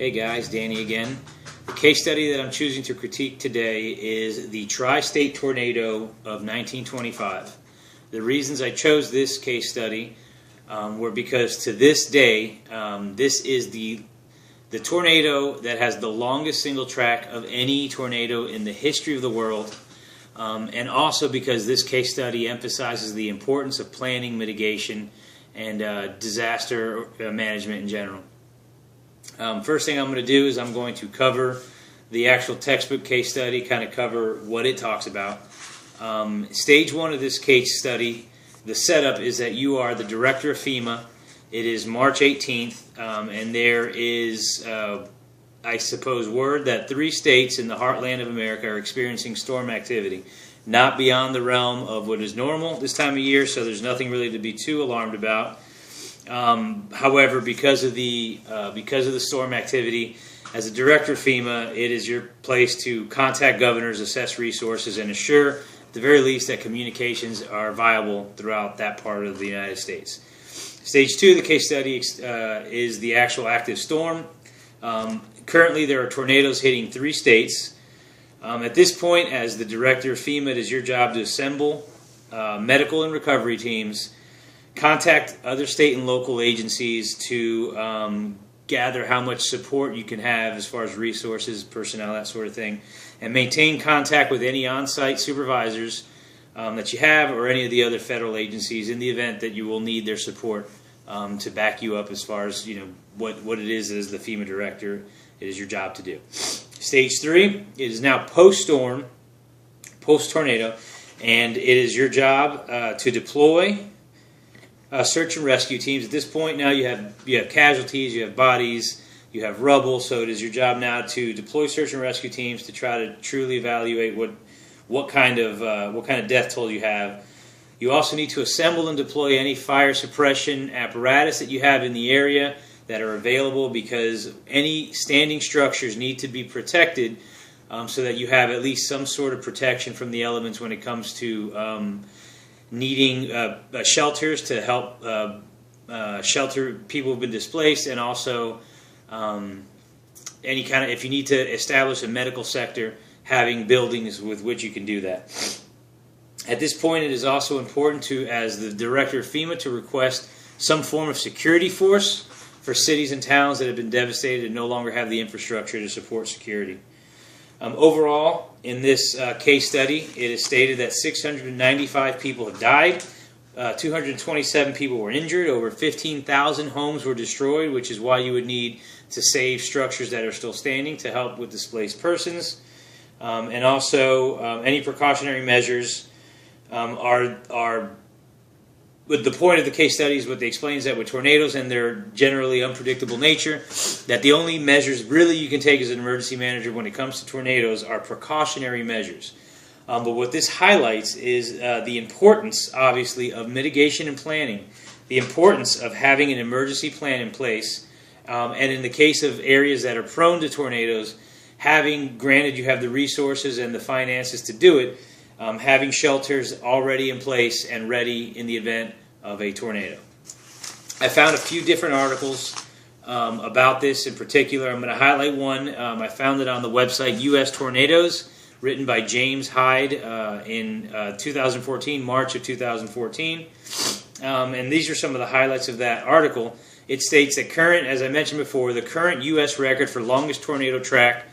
Hey guys, Danny again. The case study that I'm choosing to critique today is the Tri-State Tornado of 1925. The reasons I chose this case study were because to this day, this is the tornado that has the longest single track of any tornado in the history of the world, and also because this case study emphasizes the importance of planning, mitigation, and disaster management in general. First thing I'm going to do is I'm going to cover the actual textbook case study, kind of cover what it talks about. Stage one of this case study, the setup is that you are the director of FEMA. It is March 18th, and there is, I suppose, word that 3 states in the heartland of America are experiencing storm activity. Not beyond the realm of what is normal this time of year, so there's nothing really to be too alarmed about. However, because of the storm activity, as a director of FEMA, it is your place to contact governors, assess resources, and assure, at the very least, that communications are viable throughout that part of the United States. Stage 2 of the case study is the actual active storm. Currently, there are tornadoes hitting 3 states. At this point, as the director of FEMA, it is your job to assemble medical and recovery teams, contact other state and local agencies to gather how much support you can have as far as resources, personnel, that sort of thing, and maintain contact with any on-site supervisors that you have or any of the other federal agencies in the event that you will need their support to back you up as far as what it is as the FEMA director. It is your job to do. Stage 3, it is now post-storm, post-tornado, and it is your job to deploy search and rescue teams. At this point now you have casualties, you have bodies, you have rubble, so it is your job now to deploy search and rescue teams to try to truly evaluate what kind of death toll you have. You also need to assemble and deploy any fire suppression apparatus that you have in the area that are available, because any standing structures need to be protected so that you have at least some sort of protection from the elements when it comes to needing shelters to help shelter people who have been displaced, and also any kind of, if you need to establish a medical sector, having buildings with which you can do that. At this point, it is also important to, as the director of FEMA, to request some form of security force for cities and towns that have been devastated and no longer have the infrastructure to support security. Overall, in this case study, it is stated that 695 people have died, 227 people were injured, over 15,000 homes were destroyed, which is why you would need to save structures that are still standing to help with displaced persons. And also, any precautionary measures are but the point of the case study is what they explain is that with tornadoes and their generally unpredictable nature, that the only measures really you can take as an emergency manager when it comes to tornadoes are precautionary measures. But what this highlights is the importance, obviously, of mitigation and planning, the importance of having an emergency plan in place, and in the case of areas that are prone to tornadoes, having, granted you have the resources and the finances to do it, having shelters already in place and ready in the event of a tornado. I found a few different articles about this in particular. I'm going to highlight one. I found it on the website U.S. Tornadoes, written by James Hyde in 2014, March of 2014. And these are some of the highlights of that article. It states that as I mentioned before, the current U.S. record for longest tornado track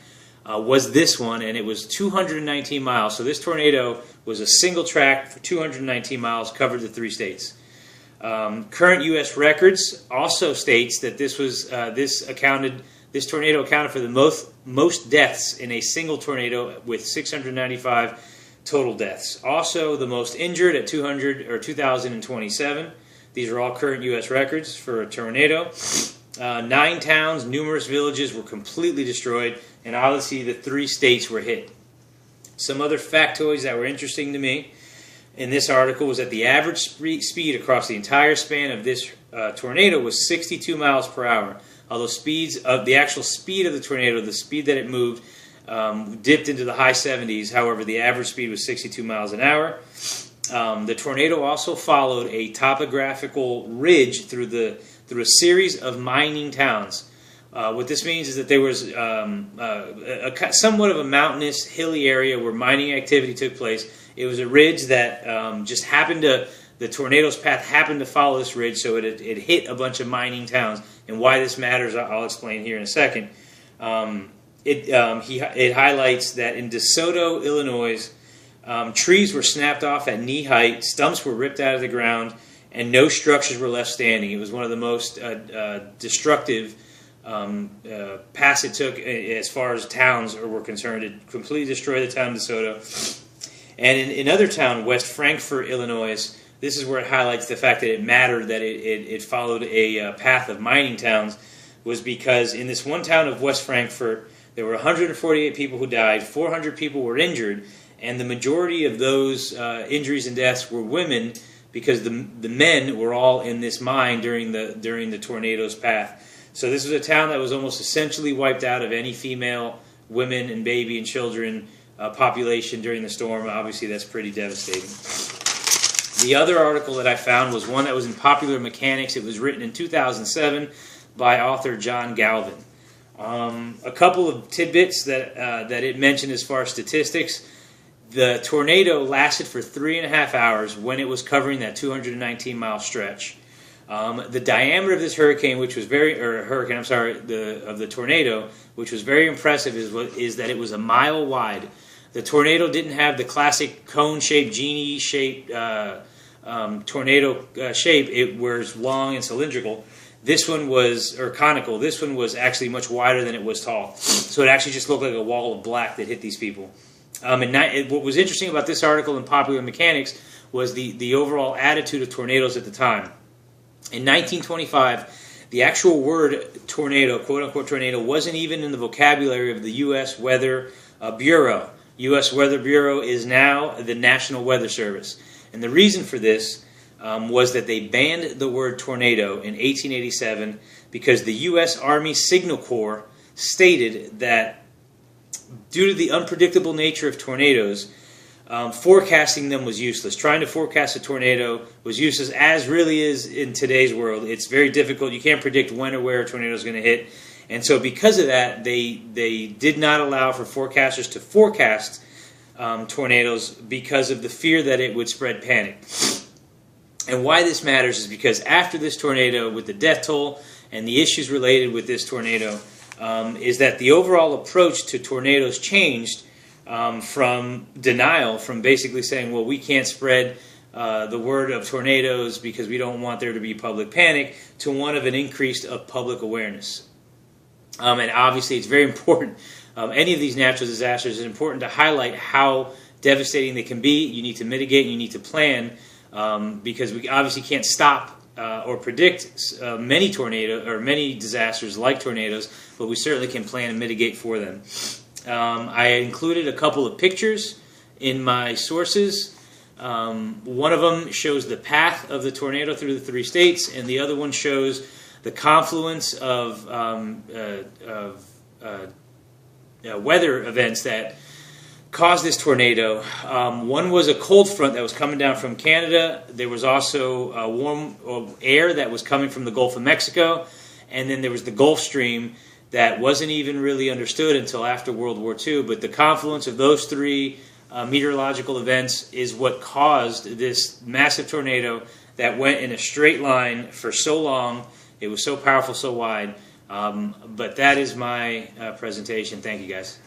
was this one, and it was 219 miles. So this tornado was a single track for 219 miles, covered the 3 states. Current U.S. records also states that this tornado accounted for the most deaths in a single tornado, with 695 total deaths. Also, the most injured at 2,027. These are all current U.S. records for a tornado. 9 towns, numerous villages were completely destroyed, and obviously the 3 states were hit. Some other factoids that were interesting to me in this article was that the average speed across the entire span of this tornado was 62 miles per hour. Although the actual speed of the tornado, the speed that it moved, dipped into the high 70s. However, the average speed was 62 miles an hour. The tornado also followed a topographical ridge through a series of mining towns. What this means is that there was somewhat of a mountainous, hilly area where mining activity took place. It was a ridge that just happened to, the tornado's path happened to follow this ridge, so it hit a bunch of mining towns. And why this matters, I'll explain here in a second. It highlights that in DeSoto, Illinois, trees were snapped off at knee height, stumps were ripped out of the ground, and no structures were left standing. It was one of the most destructive paths it took as far as towns were concerned. It completely destroyed the town of DeSoto. And in another town, West Frankfort, Illinois, this is where it highlights the fact that it mattered that it followed a path of mining towns, was because in this one town of West Frankfort, there were 148 people who died, 400 people were injured, and the majority of those injuries and deaths were women, because the men were all in this mine during the tornado's path. So this was a town that was almost essentially wiped out of any female, women, and baby and children population during the storm. Obviously, that's pretty devastating. The other article that I found was one that was in Popular Mechanics. It was written in 2007 by author John Galvin. A couple of tidbits that it mentioned as far as statistics. The tornado lasted for 3.5 hours when it was covering that 219-mile stretch. The diameter of this hurricane, of the tornado, which was very impressive, is that it was 1 mile wide. The tornado didn't have the classic cone-shaped, genie-shaped tornado shape. It was long and cylindrical. This one was, or conical. This one was actually much wider than it was tall. So it actually just looked like a wall of black that hit these people. What was interesting about this article in Popular Mechanics was the overall attitude of tornadoes at the time. In 1925, the actual word tornado, quote-unquote tornado, wasn't even in the vocabulary of the U.S. Weather Bureau. U.S. Weather Bureau is now the National Weather Service. And the reason for this was that they banned the word tornado in 1887 because the U.S. Army Signal Corps stated that due to the unpredictable nature of tornadoes, forecasting them was useless. Trying to forecast a tornado was useless, as really is in today's world. It's very difficult. You can't predict when or where a tornado is going to hit. And so because of that, they did not allow for forecasters to forecast tornadoes because of the fear that it would spread panic. And why this matters is because after this tornado, with the death toll and the issues related with this tornado, is that the overall approach to tornadoes changed from denial, from basically saying, well, we can't spread the word of tornadoes because we don't want there to be public panic, to one of an increase of public awareness. And obviously it's very important. Any of these natural disasters, it's important to highlight how devastating they can be. You need to mitigate and you need to plan, because we obviously can't stop or predict many disasters like tornadoes, but we certainly can plan and mitigate for them. I included a couple of pictures in my sources. One of them shows the path of the tornado through the 3 states, and the other one shows the confluence of weather events that caused this tornado. One was a cold front that was coming down from Canada. There was also warm air that was coming from the Gulf of Mexico, and then there was the Gulf Stream that wasn't even really understood until after World War II. But the confluence of those 3 meteorological events is what caused this massive tornado that went in a straight line for so long. It was so powerful, so wide. But that is my presentation. Thank you, guys.